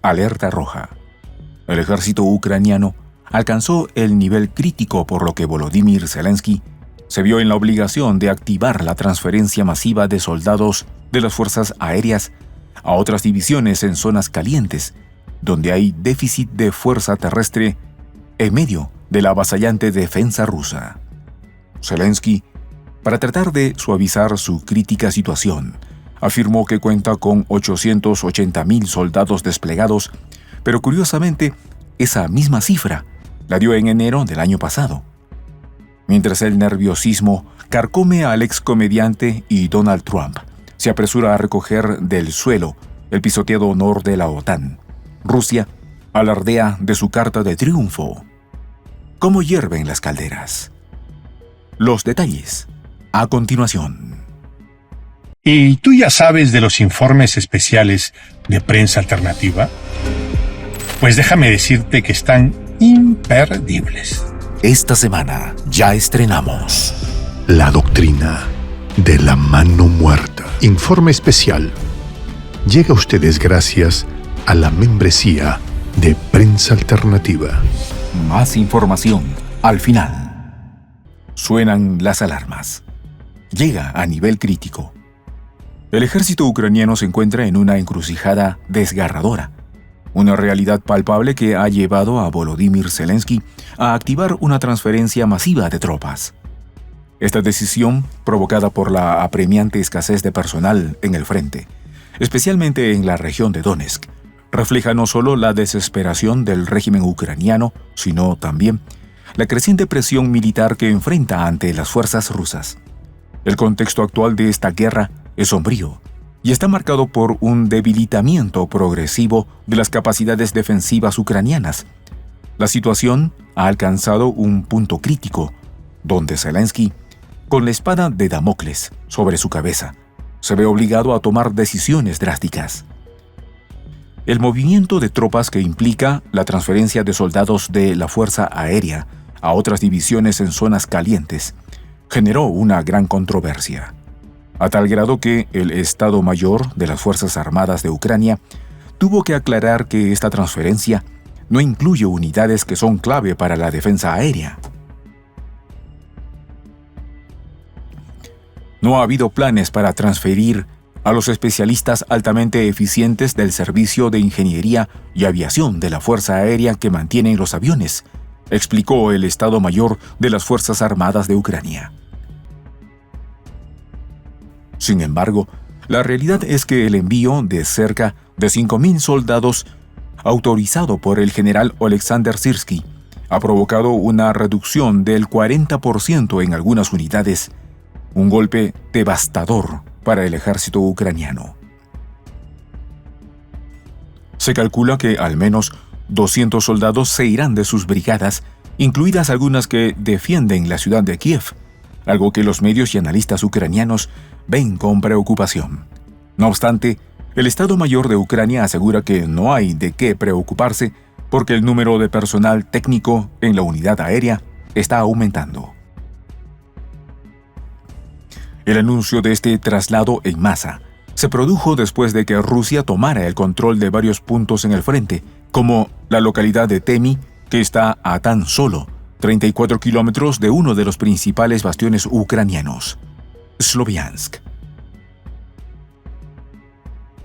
Alerta roja. El ejército ucraniano alcanzó el nivel crítico, por lo que Volodymyr Zelensky se vio en la obligación de activar la transferencia masiva de soldados de las fuerzas aéreas a otras divisiones en zonas calientes, donde hay déficit de fuerza terrestre en medio de la avasallante defensa rusa. Zelensky, para tratar de suavizar su crítica situación, afirmó que cuenta con 880.000 soldados desplegados, pero curiosamente, esa misma cifra la dio en enero del año pasado. Mientras el nerviosismo carcome al excomediante y Donald Trump se apresura a recoger del suelo el pisoteado honor de la OTAN, Rusia alardea de su carta de triunfo. ¿Cómo hierven las calderas? Los detalles a continuación. ¿Y tú ya sabes de los informes especiales de Prensa Alternativa? Pues déjame decirte que están imperdibles. Esta semana ya estrenamos La doctrina de la mano muerta. Informe especial. Llega a ustedes gracias a la membresía de Prensa Alternativa. Más información al final. Suenan las alarmas. Llega a nivel crítico. El ejército ucraniano se encuentra en una encrucijada desgarradora. Una realidad palpable que ha llevado a Volodymyr Zelensky a activar una transferencia masiva de tropas. Esta decisión, provocada por la apremiante escasez de personal en el frente, especialmente en la región de Donetsk, refleja no solo la desesperación del régimen ucraniano, sino también la creciente presión militar que enfrenta ante las fuerzas rusas. El contexto actual de esta guerra es sombrío y está marcado por un debilitamiento progresivo de las capacidades defensivas ucranianas. La situación ha alcanzado un punto crítico, donde Zelensky, con la espada de Damocles sobre su cabeza, se ve obligado a tomar decisiones drásticas. El movimiento de tropas que implica la transferencia de soldados de la Fuerza Aérea a otras divisiones en zonas calientes generó una gran controversia, a tal grado que el Estado Mayor de las Fuerzas Armadas de Ucrania tuvo que aclarar que esta transferencia no incluye unidades que son clave para la defensa aérea. No ha habido planes para transferir a los especialistas altamente eficientes del Servicio de Ingeniería y Aviación de la Fuerza Aérea que mantienen los aviones, explicó el Estado Mayor de las Fuerzas Armadas de Ucrania. Sin embargo, la realidad es que el envío de cerca de 5.000 soldados, autorizado por el general Oleksandr Syrskyi, ha provocado una reducción del 40% en algunas unidades, un golpe devastador para el ejército ucraniano. Se calcula que al menos 200 soldados se irán de sus brigadas, incluidas algunas que defienden la ciudad de Kiev, algo que los medios y analistas ucranianos ven con preocupación. No obstante, el Estado Mayor de Ucrania asegura que no hay de qué preocuparse porque el número de personal técnico en la unidad aérea está aumentando. El anuncio de este traslado en masa se produjo después de que Rusia tomara el control de varios puntos en el frente, como la localidad de Temi, que está a tan solo 34 kilómetros de uno de los principales bastiones ucranianos, Sloviansk.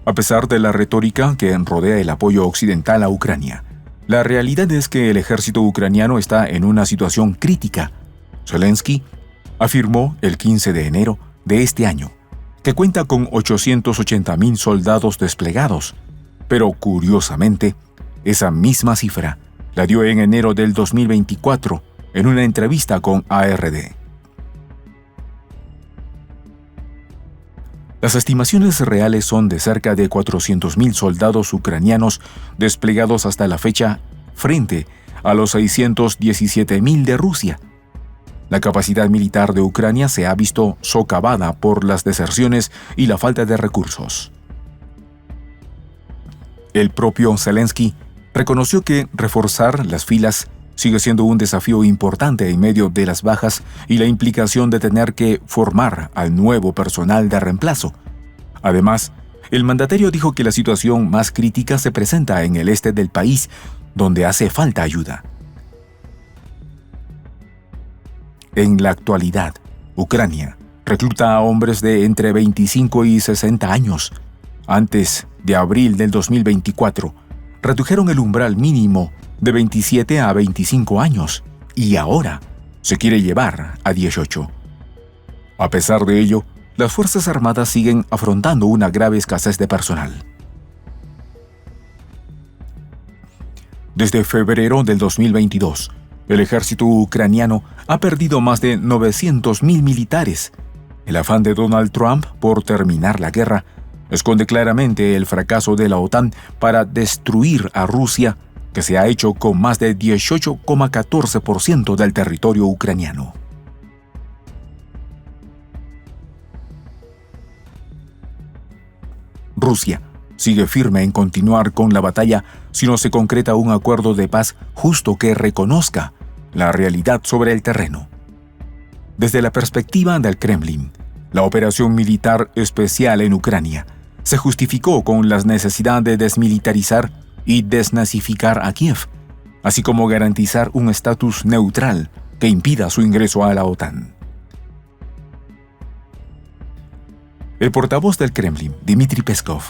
A pesar de la retórica que rodea el apoyo occidental a Ucrania, la realidad es que el ejército ucraniano está en una situación crítica. Zelensky afirmó el 15 de enero de este año que cuenta con 880.000 soldados desplegados, pero curiosamente, esa misma cifra la dio en enero del 2024 en una entrevista con ARD. Las estimaciones reales son de cerca de 400.000 soldados ucranianos desplegados hasta la fecha frente a los 617.000 de Rusia. La capacidad militar de Ucrania se ha visto socavada por las deserciones y la falta de recursos. El propio Zelensky reconoció que reforzar las filas sigue siendo un desafío importante en medio de las bajas y la implicación de tener que formar al nuevo personal de reemplazo. Además, El mandatario dijo que la situación más crítica se presenta en el este del país, donde hace falta ayuda. En la actualidad, Ucrania recluta a hombres de entre 25 y 60 años. Antes de abril del 2024, redujeron el umbral mínimo de 27 a 25 años y ahora se quiere llevar a 18. A pesar de ello, las Fuerzas Armadas siguen afrontando una grave escasez de personal. Desde febrero del 2022, el ejército ucraniano ha perdido más de 900.000 militares. El afán de Donald Trump por terminar la guerra esconde claramente el fracaso de la OTAN para destruir a Rusia, que se ha hecho con más de 18,14% del territorio ucraniano. Rusia sigue firme en continuar con la batalla si no se concreta un acuerdo de paz justo que reconozca la realidad sobre el terreno. Desde la perspectiva del Kremlin, la operación militar especial en Ucrania se justificó con la necesidad de desmilitarizar y desnazificar a Kiev, así como garantizar un estatus neutral que impida su ingreso a la OTAN. El portavoz del Kremlin, Dmitry Peskov,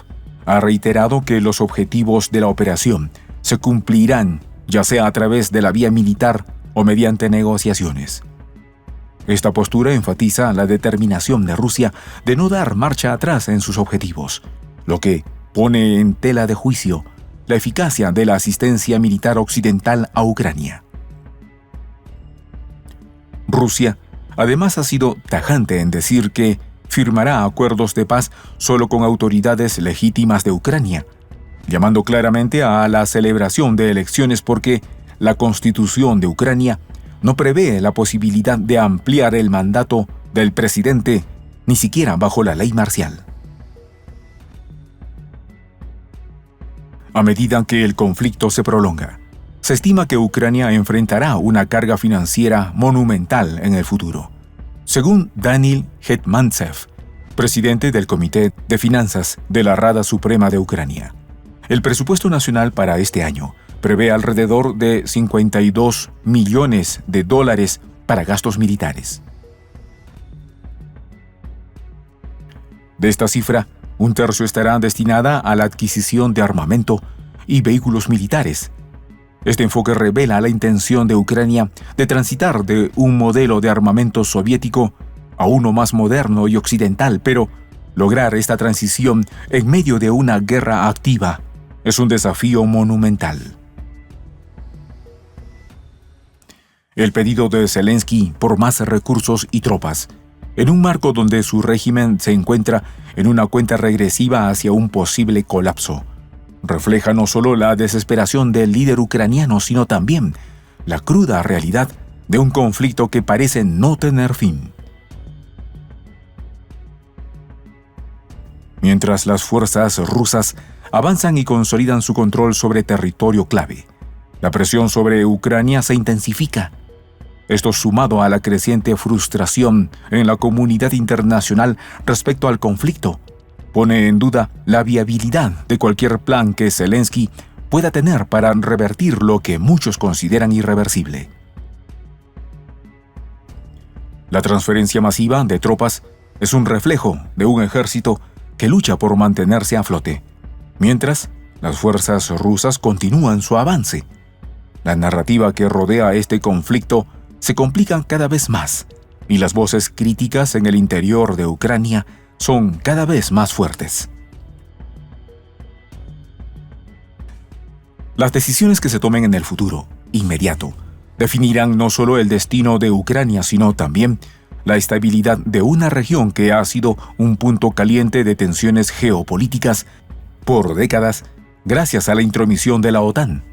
ha reiterado que los objetivos de la operación se cumplirán ya sea a través de la vía militar o mediante negociaciones. Esta postura enfatiza la determinación de Rusia de no dar marcha atrás en sus objetivos, lo que pone en tela de juicio la eficacia de la asistencia militar occidental a Ucrania. Rusia, además, ha sido tajante en decir que firmará acuerdos de paz solo con autoridades legítimas de Ucrania, llamando claramente a la celebración de elecciones porque la Constitución de Ucrania no prevé la posibilidad de ampliar el mandato del presidente, ni siquiera bajo la ley marcial. A medida que el conflicto se prolonga, se estima que Ucrania enfrentará una carga financiera monumental en el futuro. Según Daniil Hetmantsev, presidente del Comité de Finanzas de la Rada Suprema de Ucrania, el presupuesto nacional para este año prevé alrededor de $52 millones para gastos militares. De esta cifra, un tercio estará destinada a la adquisición de armamento y vehículos militares. Este enfoque revela la intención de Ucrania de transitar de un modelo de armamento soviético a uno más moderno y occidental, pero lograr esta transición en medio de una guerra activa es un desafío monumental. El pedido de Zelensky por más recursos y tropas, en un marco donde su régimen se encuentra en una cuenta regresiva hacia un posible colapso, refleja no solo la desesperación del líder ucraniano, sino también la cruda realidad de un conflicto que parece no tener fin. Mientras las fuerzas rusas avanzan y consolidan su control sobre territorio clave, la presión sobre Ucrania se intensifica. Esto, sumado a la creciente frustración en la comunidad internacional respecto al conflicto, pone en duda la viabilidad de cualquier plan que Zelensky pueda tener para revertir lo que muchos consideran irreversible. La transferencia masiva de tropas es un reflejo de un ejército que lucha por mantenerse a flote, mientras las fuerzas rusas continúan su avance. La narrativa que rodea este conflicto se complica cada vez más, y las voces críticas en el interior de Ucrania son cada vez más fuertes. Las decisiones que se tomen en el futuro, inmediato, definirán no solo el destino de Ucrania, sino también la estabilidad de una región que ha sido un punto caliente de tensiones geopolíticas por décadas gracias a la intromisión de la OTAN.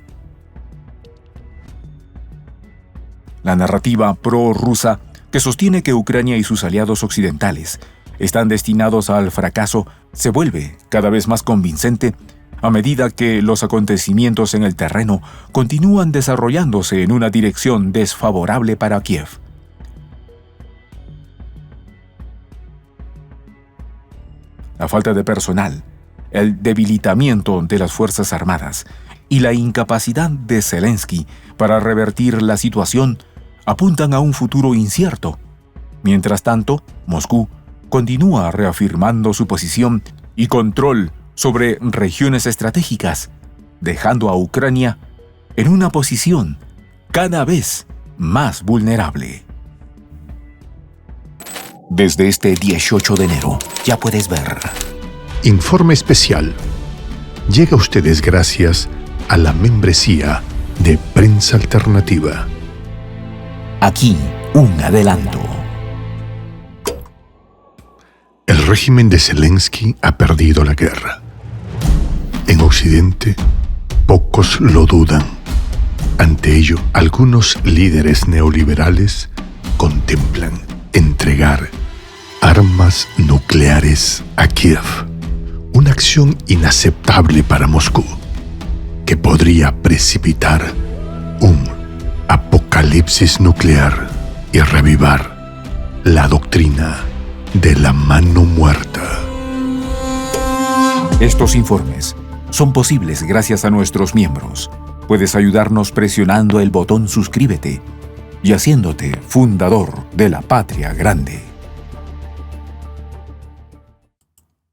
La narrativa pro-rusa que sostiene que Ucrania y sus aliados occidentales están destinados al fracaso se vuelve cada vez más convincente a medida que los acontecimientos en el terreno continúan desarrollándose en una dirección desfavorable para Kiev. La falta de personal, el debilitamiento de las Fuerzas Armadas y la incapacidad de Zelensky para revertir la situación apuntan a un futuro incierto. Mientras tanto, Moscú continúa reafirmando su posición y control sobre regiones estratégicas, dejando a Ucrania en una posición cada vez más vulnerable. Desde este 18 de enero ya puedes ver. Informe especial. Llega a ustedes gracias a la membresía de Prensa Alternativa. Aquí un adelanto. El régimen de Zelensky ha perdido la guerra. En Occidente, pocos lo dudan. Ante ello, algunos líderes neoliberales contemplan entregar armas nucleares a Kiev, una acción inaceptable para Moscú, que podría precipitar un apocalipsis nuclear y reavivar la doctrina de la mano muerta. Estos informes son posibles gracias a nuestros miembros. Puedes ayudarnos presionando el botón suscríbete y haciéndote fundador de la Patria Grande.